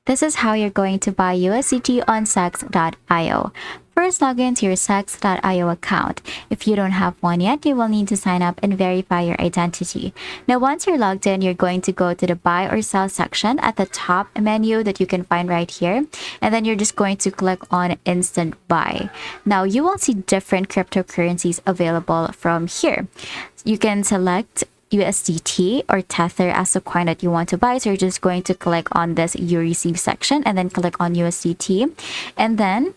This is how you're going to buy USDT on CEX.io. First, log into your CEX.io account. If you don't have one yet, you will need to sign up and verify your identity. Now, once you're logged in, you're going to go to the buy or sell section at the top menu that you can find right here. And then you're just going to click on instant buy. Now, you will see different cryptocurrencies available from here. You can select USDT or Tether as the coin that you want to buy. So you're just going to click on this you receive section and then click on USDT. And then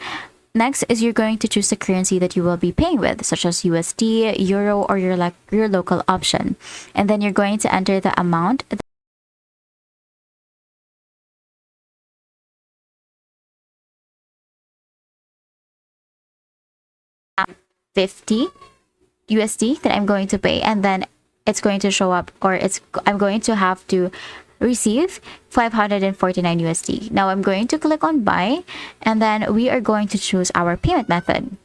next is you're going to choose the currency that you will be paying with, such as USD, Euro, or your local option. And then you're going to enter the amount. 50 USD that I'm going to pay, and then it's going to show up, or I'm going to have to receive 549 USD. Now I'm going to click on buy, and then we are going to choose our payment method.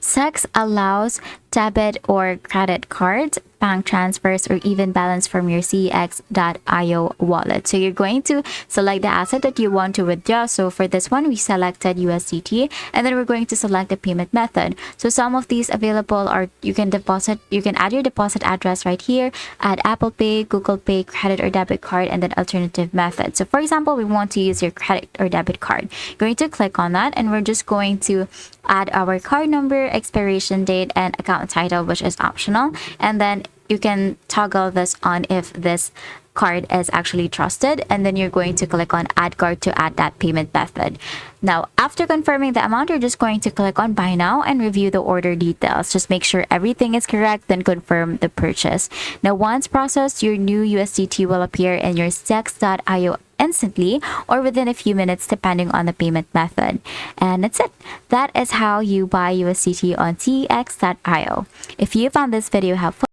CEX allows debit or credit cards, bank transfers, or even balance from your CEX.io wallet. So you're going to select the asset that you want to withdraw. So for this one, we selected USDT, and then we're going to select the payment method. So some of these available are you can add your deposit address right here, add Apple Pay, Google Pay, credit or debit card, and then alternative method. So for example, we want to use your credit or debit card. Going to click on that, and we're just going to add our card number, expiration date, and account title, which is optional. And then you can toggle this on if this card is actually trusted, and then you're going to click on add card to add that payment method. Now, after confirming the amount, you're just going to click on buy now and review the order details. Just make sure everything is correct, then confirm the purchase. Now, once processed, your new USDT will appear in your CEX.io instantly or within a few minutes depending on the payment method. And that's it. That is how you buy USDT on CEX.io. If you found this video helpful,